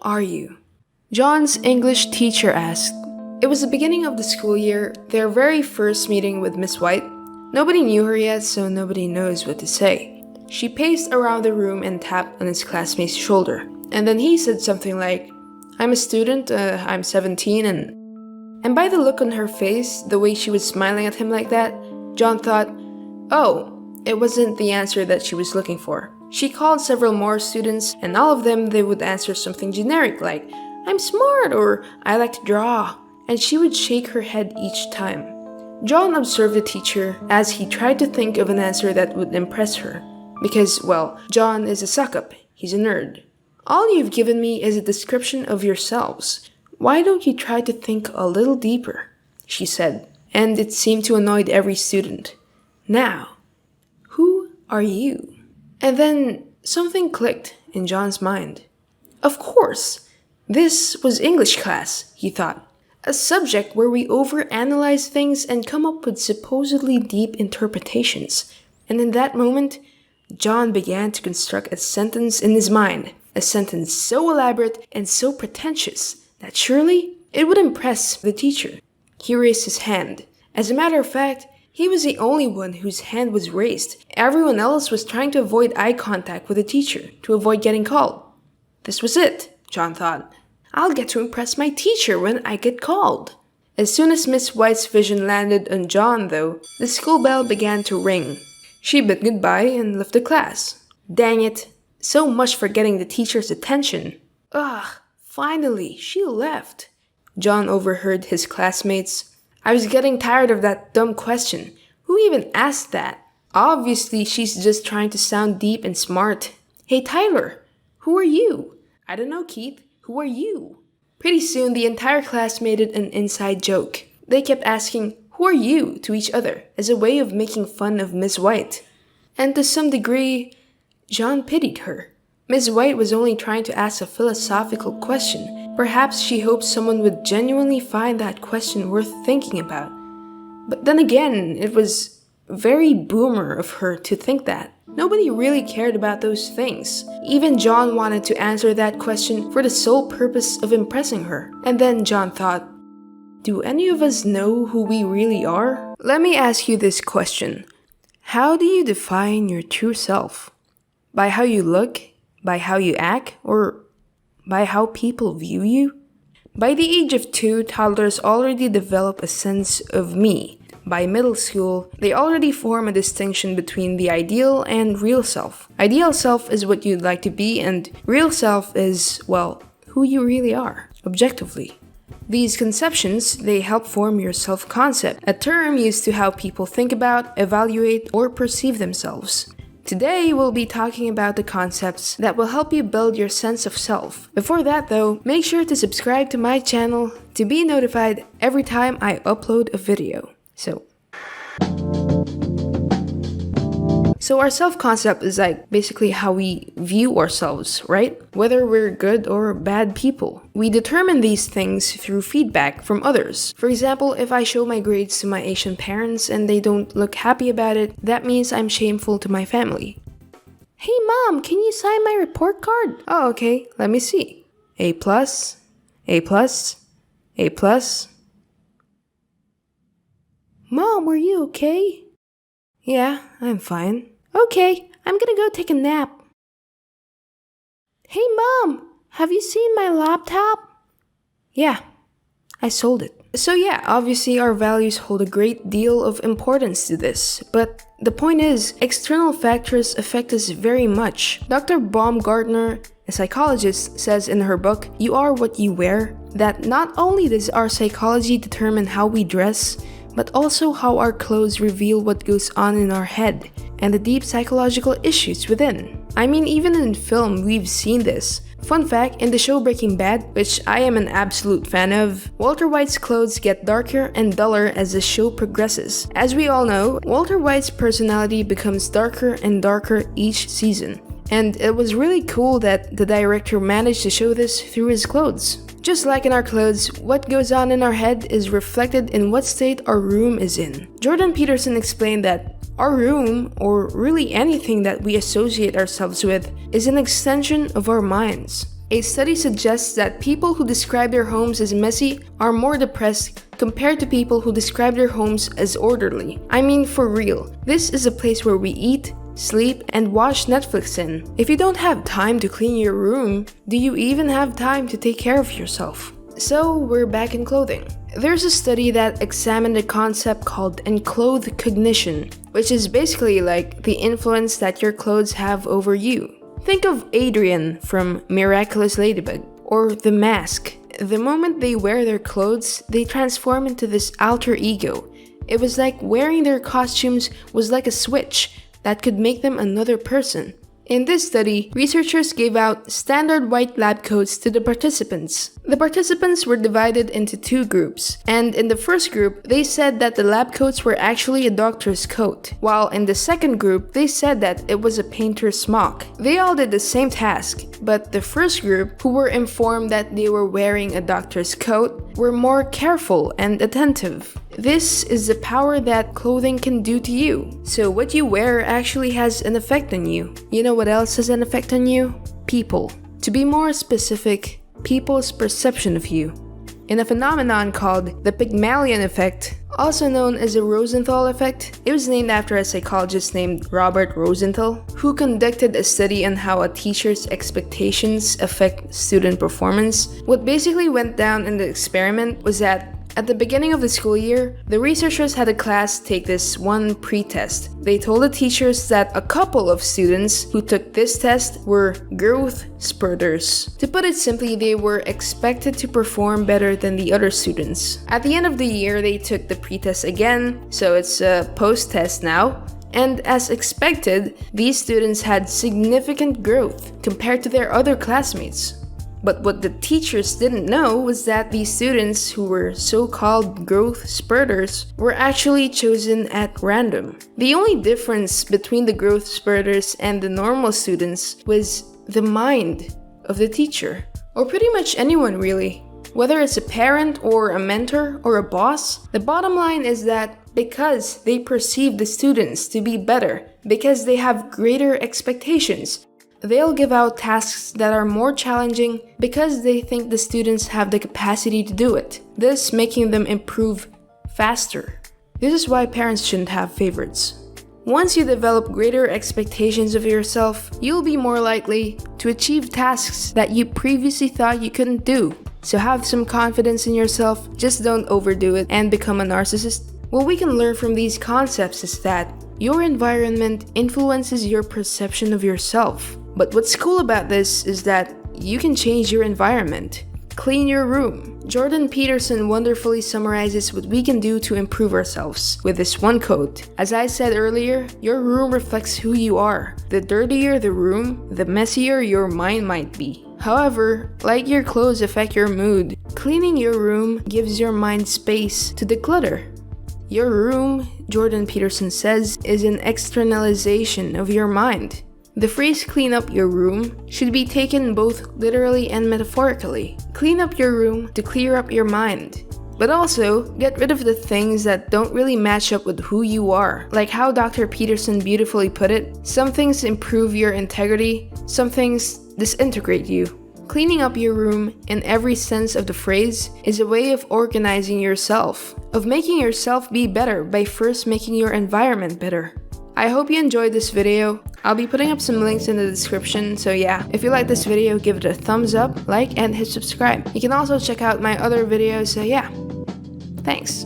are you? John's English teacher asked. It was the beginning of the school year, their very first meeting with Miss White. Nobody knew her yet, so nobody knows what to say. She paced around the room and tapped on his classmate's shoulder. And then he said something like, I'm a student, I'm 17, and by the look on her face, the way she was smiling at him like that, John thought, oh, it wasn't the answer that she was looking for. She called several more students, and all of them they would answer something generic like, I'm smart, or I like to draw, and she would shake her head each time. John observed the teacher as he tried to think of an answer that would impress her. Because, well, John is a suck-up, he's a nerd. All you've given me is a description of yourselves. Why don't you try to think a little deeper? She said, and it seemed to annoy every student. Now, who are you? And then something clicked in John's mind. Of course, this was English class, he thought. A subject where we overanalyze things and come up with supposedly deep interpretations. And in that moment, John began to construct a sentence in his mind. A sentence so elaborate and so pretentious that surely it would impress the teacher. He raised his hand. As a matter of fact, he was the only one whose hand was raised. Everyone else was trying to avoid eye contact with the teacher to avoid getting called. This was it, John thought. I'll get to impress my teacher when I get called. As soon as Miss White's vision landed on John, though, the school bell began to ring. She bid goodbye and left the class. Dang it. So much for getting the teacher's attention. Ugh, finally, she left. John overheard his classmates. I was getting tired of that dumb question. Who even asked that? Obviously, she's just trying to sound deep and smart. Hey, Tyler, who are you? I don't know, Keith. Who are you? Pretty soon, the entire class made it an inside joke. They kept asking, who are you, to each other, as a way of making fun of Miss White. And to some degree, John pitied her. Miss White was only trying to ask a philosophical question. Perhaps she hoped someone would genuinely find that question worth thinking about. But then again, it was very boomer of her to think that. Nobody really cared about those things. Even John wanted to answer that question for the sole purpose of impressing her. And then John thought, do any of us know who we really are? Let me ask you this question. How do you define your true self? By how you look? By how you act? Or by how people view you? By the age of 2, toddlers already develop a sense of me. By middle school, they already form a distinction between the ideal and real self. Ideal self is what you'd like to be, and real self is, well, who you really are, objectively. These conceptions, they help form your self-concept, a term used to how people think about, evaluate, or perceive themselves. Today, we'll be talking about the concepts that will help you build your sense of self. Before that though, make sure to subscribe to my channel to be notified every time I upload a video. So our self-concept is like basically how we view ourselves, right? Whether we're good or bad people. We determine these things through feedback from others. For example, if I show my grades to my Asian parents and they don't look happy about it, that means I'm shameful to my family. Hey mom, can you sign my report card? Oh, okay, let me see. A+, A+, A+. Mom, are you okay? Yeah, I'm fine. Okay, I'm gonna go take a nap. Hey mom, have you seen my laptop? Yeah, I sold it. So yeah, obviously our values hold a great deal of importance to this, but the point is, external factors affect us very much. Dr. Baumgartner, a psychologist, says in her book, You Are What You Wear, that not only does our psychology determine how we dress, but also how our clothes reveal what goes on in our head and the deep psychological issues within. I mean, even in film, we've seen this. Fun fact, in the show Breaking Bad, which I am an absolute fan of, Walter White's clothes get darker and duller as the show progresses. As we all know, Walter White's personality becomes darker and darker each season. And it was really cool that the director managed to show this through his clothes. Just like in our clothes, what goes on in our head is reflected in what state our room is in. Jordan Peterson explained that our room, or really anything that we associate ourselves with, is an extension of our minds. A study suggests that people who describe their homes as messy are more depressed compared to people who describe their homes as orderly. I mean, for real, this is a place where we eat, sleep, and watch Netflix in. If you don't have time to clean your room, do you even have time to take care of yourself? So we're back in clothing. There's a study that examined a concept called enclothed cognition, which is basically like the influence that your clothes have over you. Think of Adrian from Miraculous Ladybug, or The Mask. The moment they wear their clothes, they transform into this alter ego. It was like wearing their costumes was like a switch that could make them another person. In this study, researchers gave out standard white lab coats to the participants. The participants were divided into two groups, and in the first group, they said that the lab coats were actually a doctor's coat, while in the second group, they said that it was a painter's smock. They all did the same task, but the first group, who were informed that they were wearing a doctor's coat, were more careful and attentive. This is the power that clothing can do to you. So what you wear actually has an effect on you. You know what else has an effect on you? People. To be more specific, people's perception of you. In a phenomenon called the Pygmalion effect, also known as the Rosenthal effect, it was named after a psychologist named Robert Rosenthal, who conducted a study on how a teacher's expectations affect student performance. What basically went down in the experiment was that at the beginning of the school year, the researchers had a class take this one pre-test. They told the teachers that a couple of students who took this test were growth spurters. To put it simply, they were expected to perform better than the other students. At the end of the year, they took the pre-test again, so it's a post-test now. And as expected, these students had significant growth compared to their other classmates. But what the teachers didn't know was that these students who were so-called growth spurters were actually chosen at random. The only difference between the growth spurters and the normal students was the mind of the teacher, or pretty much anyone really. Whether it's a parent or a mentor or a boss, the bottom line is that because they perceive the students to be better, because they have greater expectations, they'll give out tasks that are more challenging because they think the students have the capacity to do it, thus making them improve faster. This is why parents shouldn't have favorites. Once you develop greater expectations of yourself, you'll be more likely to achieve tasks that you previously thought you couldn't do. So have some confidence in yourself, just don't overdo it and become a narcissist. What we can learn from these concepts is that your environment influences your perception of yourself. But what's cool about this is that you can change your environment. Clean your room. Jordan Peterson wonderfully summarizes what we can do to improve ourselves with this one quote. As I said earlier, your room reflects who you are. The dirtier the room, the messier your mind might be. However, like your clothes affect your mood, cleaning your room gives your mind space to declutter. Your room, Jordan Peterson says, is an externalization of your mind. The phrase clean up your room should be taken both literally and metaphorically. Clean up your room to clear up your mind. But also, get rid of the things that don't really match up with who you are. Like how Dr. Peterson beautifully put it, some things improve your integrity, some things disintegrate you. Cleaning up your room, in every sense of the phrase, is a way of organizing yourself, of making yourself be better by first making your environment better. I hope you enjoyed this video. I'll be putting up some links in the description, so yeah, if you like this video, give it a thumbs up, like, and hit subscribe. You can also check out my other videos, so yeah. Thanks.